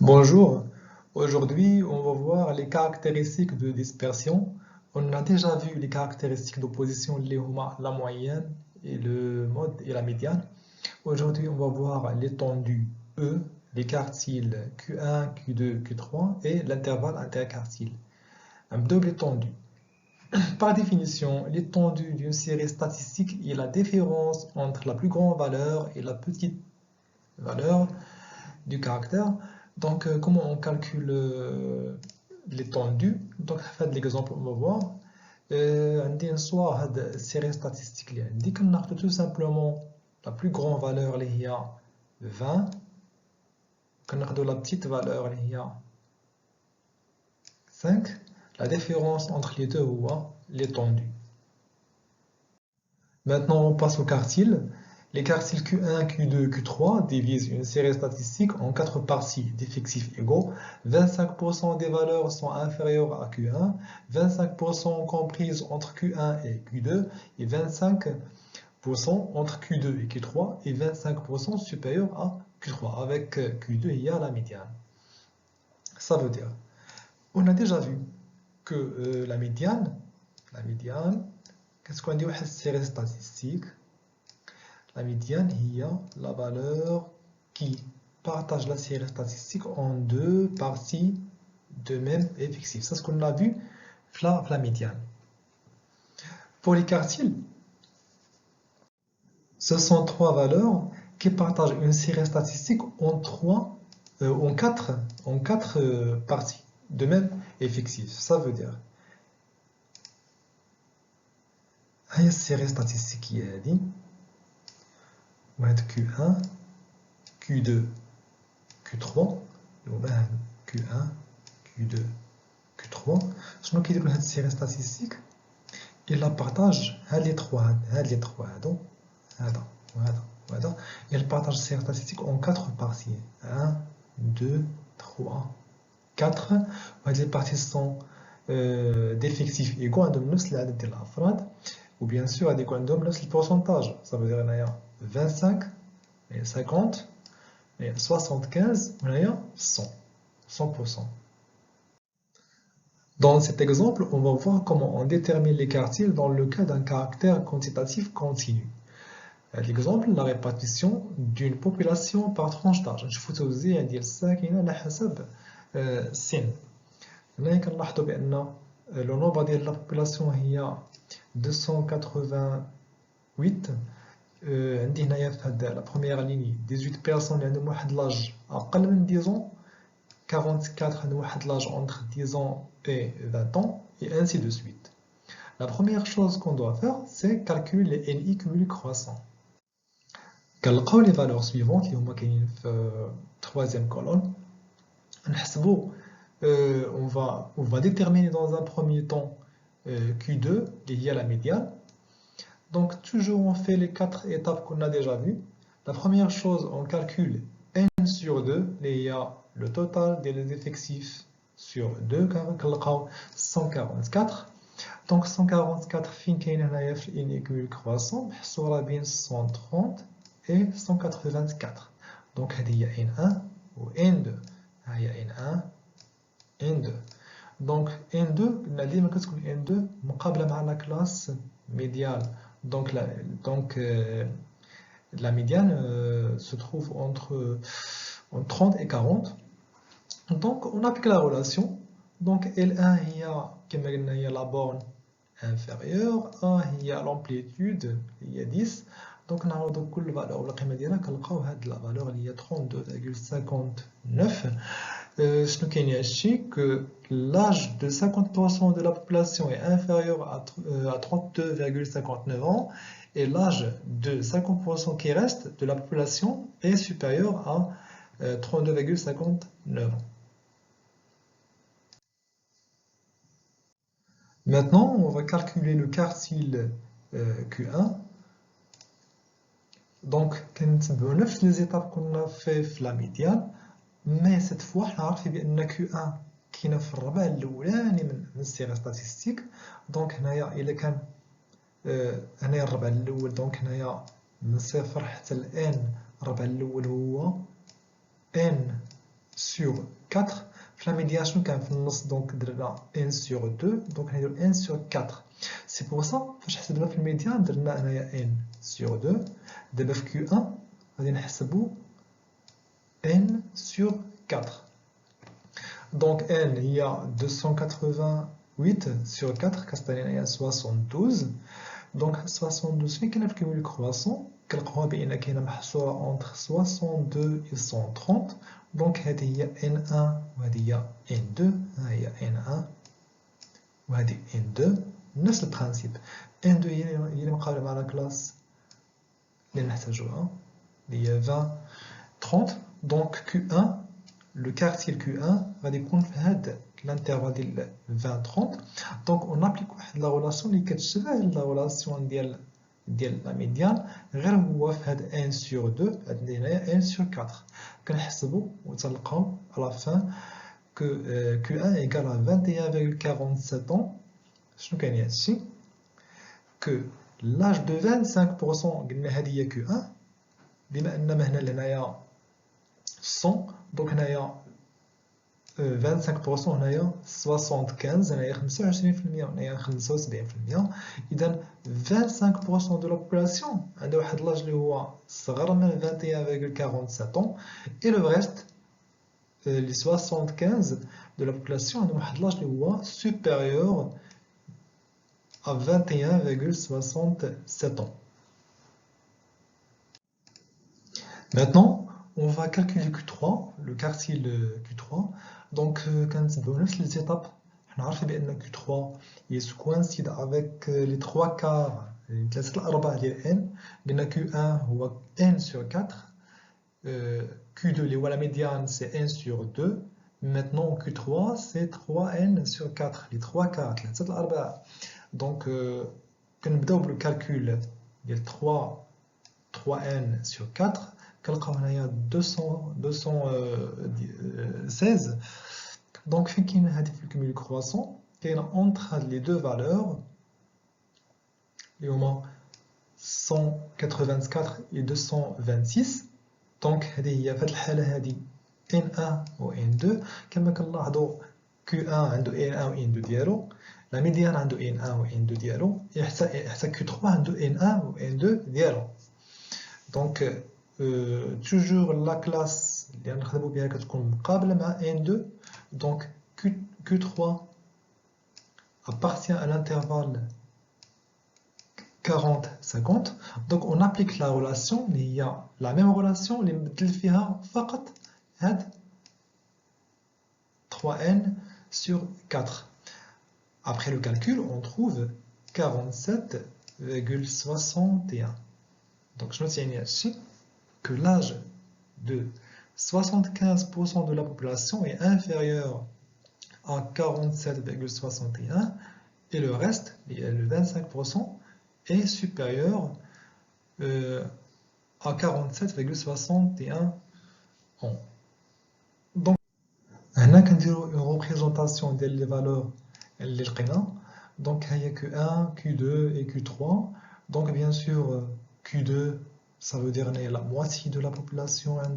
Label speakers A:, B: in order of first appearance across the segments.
A: Bonjour, aujourd'hui on va voir les caractéristiques de dispersion. On a déjà vu les caractéristiques d'opposition, la moyenne et le mode et la médiane. Aujourd'hui on va voir l'étendue E, les quartiles Q1, Q2, Q3 et l'intervalle interquartile. Un double étendue. Par définition, l'étendue d'une série statistique est la différence entre la plus grande valeur et la petite valeur du caractère. Donc, comment on calcule l'étendue? Donc, fait l'exemple, on va voir. عندي نصوا هاد السيري ستاتستيك اللي عندي كناخدو tout simplement la plus grande valeur اللي هي 20 كناخدو la petite valeur اللي هي 5. La différence entre les deux هو l'étendue. Maintenant, on passe au quartile. Les quartiles Q1, Q2, Q3 divisent une série statistique en 4 parties d'effectifs égaux. 25% des valeurs sont inférieures à Q1, 25% comprises entre Q1 et Q2 et 25% entre Q2 et Q3 et 25% supérieurs à Q3. Avec Q2, il y a la médiane. Ça veut dire, on a déjà vu que la médiane, qu'est-ce qu'on dit? C'est une série statistique. La médiane هي la valeur qui partage la série statistique en deux parties de même effectif. C'est ce qu'on a vu la médiane. Pour les quartiles, ce sont trois valeurs qui partagent une série statistique en quatre parties de même effectif. Ça veut dire هي série statistique هذه Q1, Q2, Q3 Q1, Q2, Q3 شنو كيديروا هاد السيري ستاتستيك إلا بارطاج هاد لي تخوا هادو هذا وهذا إلا بارطاج السيري ستاتستيك اون 4 بارتي 1 2 3 4 وهاد لي بارتي سون ديفيكتيف إيكو عندهم نفس العدد ديال الأفراد وبيان سور غادي يكون عندهم نفس البورسونتاج صافي دير هنايا 25 50 75 وهنايا 100%. Dans cet exemple, on va voir comment on détermine les quartiles dans le cas d'un caractère quantitatif continu. L'exemple, la répartition d'une population par tranche d'âge. نشوفوا توزيع ديال الساكنة على حسب السن. هنا كنلاحظوا بأن لو نومبر ديال لا بوبولاسيون هي 288. عندي هنايا في هاد لا بروميير ليني 18 بيرسون اللي عندهم واحد لاج أقل من 10 ans, 44 عندهم واحد لاج entre 10 ans et 20 ans, et ainsi de suite. La première chose qu'on doit faire, c'est calculer les NI cumulés croissants. كنلقاو les valeurs suivantes اللي هما كاينين في troisième colonne. نحسبوا on va déterminer dans un premier temps Q2 qui est la médiane. Donc toujours on fait les 4 étapes qu'on a déjà vues. La première chose, on calcule n sur 2, il y a le total des effectifs sur 2, كنلقاو 144. Donc 144 فين كاين هنايا في l'inéquilibre croissant محصورة بين 130 et 184. Donc هذه هي N1 و N2. ها هي N1 N2. Donc N2 قلنا ديما كتكون N2 مقابلة مع لا كلاس médiane. Donc la médiane se trouve entre 30 et 40. Donc on applique la relation. Donc L1 il y a la borne inférieure, A il y a l'amplitude, il y a 10. Donc on a donc la valeur la valeur il y a 32,59. Ce qui est que l'âge de 50% de la population est inférieur à 32,59 ans et l'âge de 50% qui reste de la population est supérieur à 32,59 ans. Maintenant, on va calculer le quartile Q1. Donc, on a fait les étapes qu'on a fait la médiane. Mais cette fois, on a vu que Q1 qui est في الربع الأولاني من السيرة ستاتستيك. دونك هنايا إلا كان هنايا الربع الأول دونك هنايا من صفر حتى ل n الربع الأول هو n sur 4. في la médiane شنو كان في النص دونك درنا 1 sur 2 دونك نديرو 1 sur 4. سي بور سا فاش حسبنا في الميديان درنا هنايا 1 sur 2. دابا في Q1 غادي نحسبو n sur 4. Donc n هي 288 sur 4 كتعطينا هي 72. Donc 72 فين كاينه في الكيميل كرواسون كنلقاوها بان كاينه محصوره entre 62 et 130. دونك هذه هي n1 وهذه هي n2. ها هي n1 وهذه n2 نفس البرانسيب. n2 هي اللي مقابله مع لا كلاس اللي نحتاجوها اللي هي 20 30. دونك Q1 le quartile Q1 غادي يكون في هذا الانترفال ديال 20 30. دونك اون ابليك واحد لا ريلاسيون اللي كتشبه لا ريلاسيون ديال لا ميديان غير هو في هاد 1 sur 2 عندنا هنايا 1 sur 4. كنحسبوا وتلقاو على فان que Q1 égale à 21,47 ans. شنو كاين هادشي que l'âge de 25% قلنا هذه هي Q1 بما ان هنا لهنايا 100 دونك هنايا 25% هنايا 75 هنايا 25% هنايا 75%. اذا 25% دو لا بوبولاسيون عندها واحد لاج اللي هو صغر من 21,47 ans et le reste les 75 de la population عندهم واحد لاج اللي هو supérieur à 21,67 ans. Maintenant, on va calculer Q3, le quartile Q3. Donc, كنتبعو نفس les étapes. حنا عارفين بأن Q3 coïncide avec les 3 quarts, ثلاثة الأرباع ديال n. قلنا Q1 هو n sur 4. Q2 اللي هو la médiane c'est 1 sur 2. Maintenant Q3 c'est 3n sur 4, les 3 quarts, ثلاثة الأرباع. Donc, كنبداو بالكالكول ديال 3n sur 4. كنلقاو هنايا 216. دونك فين كاين هادي في الكوميل كرواسون كاينه اونتر هاد لي دو فالور اللي هما 184 و 226. دونك هذه هي في هاد الحاله هادي n1 و n2. كما كنلاحظوا Q1 عنده n1 و n2 ديالو، لا ميديان عنده n1 و n2 ديالو، حتى Q3 عنده n1 و n2 ديالو. دونك toujours la classe اللي غنخدمو بها كتكون مقابله مع n2. donc Q3 appartient à l'intervalle 40-50. donc on applique la relation اللي هي la même relation اللي نبدل فيها فقط هاد 3n sur 4. après le calcul on trouve 47,61. donc شنو تعني هادشي que l'âge de 75% de la population est inférieur à 47,61 et le reste, le 25%, est supérieur à 47,61 ans. Donc, هنا كنديرو une représentation des valeurs اللي لقينا. donc il y a Q1, Q2 et Q3. donc bien sûr Q2 ça veut dire que la moitié de la population a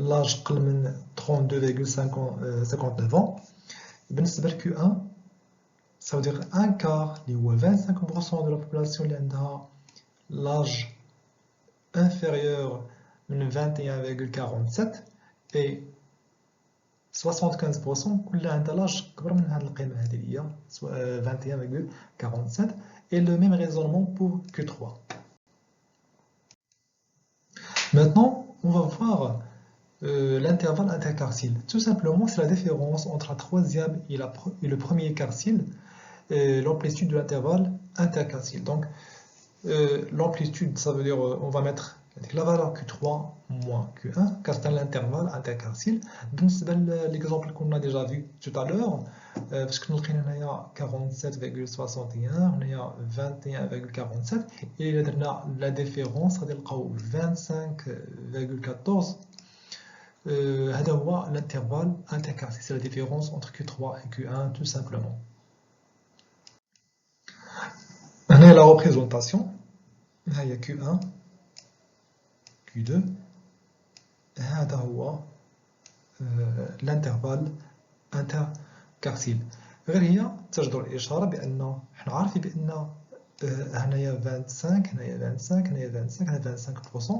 A: l'âge de 32,59 ans. بالنسبة ل Q1 ça veut dire un quart اللي هو 25% de la population اللي عندها l'âge inférieur من 21,47 et 75% كلها عندها l'âge كبر من هذه القيمة هذه اللي هي 21,47 et le même raisonnement pour Q3. Maintenant, on va voir l'intervalle interquartile. Tout simplement, c'est la différence entre la troisième et le premier quartile, l'amplitude de l'intervalle interquartile. Donc, l'amplitude, ça veut dire, on va mettre la valeur Q3 moins Q1, car c'est l'intervalle interquartile. Donc, c'est l'exemple qu'on a déjà vu tout à l'heure, parce que nous avons 47,61, on a 21,47, et la différence, c'est 25,14. هذا هو l'intervalle interquartile, c'est la différence entre Q3 et Q1 tout simplement. هنا la représentation. هي Q1 Q2. هذا هو l'intervalle interquartile. غير هي تجدر الإشارة بأن حنا عارفين بأن هنايا 25 هنايا 25 هنايا 25 هنا 25%.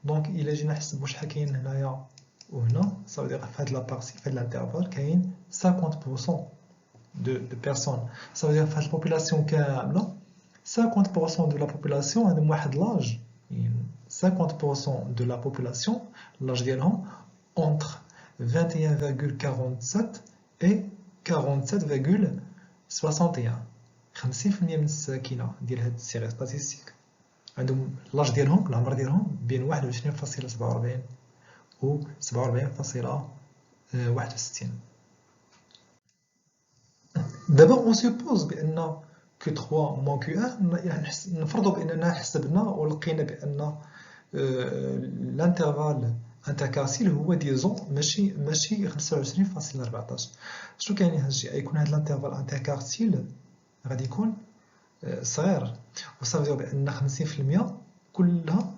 A: دونك إلا جينا نحسبو شحال كاين هنايا وهنا ça veut dire في هاد لابارتي في هاد الانترفال كاين 50% de personnes. Ça veut dire في هاد البوبولاسيون كاملة 50% de la population عندهم واحد لاج 50% de la population l'âge ديالهم entre 21,47 et 47,61. 50% من الساكنة ديال هاد السيغي ستاتيستيك عندهم لاج ديالهم العمر ديالهم بين 21.47 و 47.61. دابا اون سوبوز بان Q3 moins Q1 نفرضوا باننا حسبنا ولقينا بان الانترفال انتركارسيل هو ديزون ماشي 25.14. شنو كاين هاد الشيء؟ يكون هاد الانترفال انتركارسيل غادي يكون صغير وصافي بان 50% كلها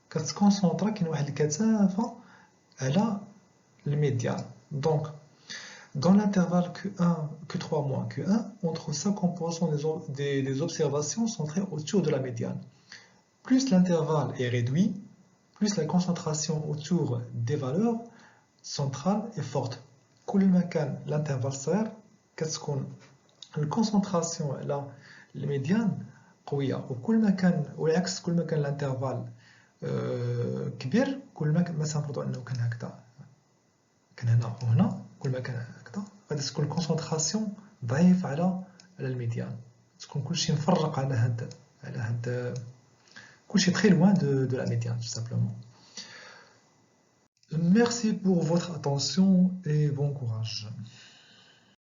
A: كتكونسونطرا كاين واحد الكثافه على الميديان. دونك dans l'intervalle Q3 moins Q1, on trouve 50% des observations centrées autour de la médiane. Plus l'intervalle est réduit, plus la concentration autour des valeurs centrales est forte. كل ما كان l'intervalle صغير كتكون الكونسنتراسيون على الميديان قوية، وكل ما كان والعكس كل ما كان l'intervalle كبير كل ما مثلا نفرضوا انه كان هكذا كان هنا وهنا كل ما كان هكذا غادي تكون الكونسنتراسيون ضعيف على الميديان، تكون كلشي مفرق على هاد كلشي très loin de la médiane tout simplement. Merci pour votre attention et bon courage.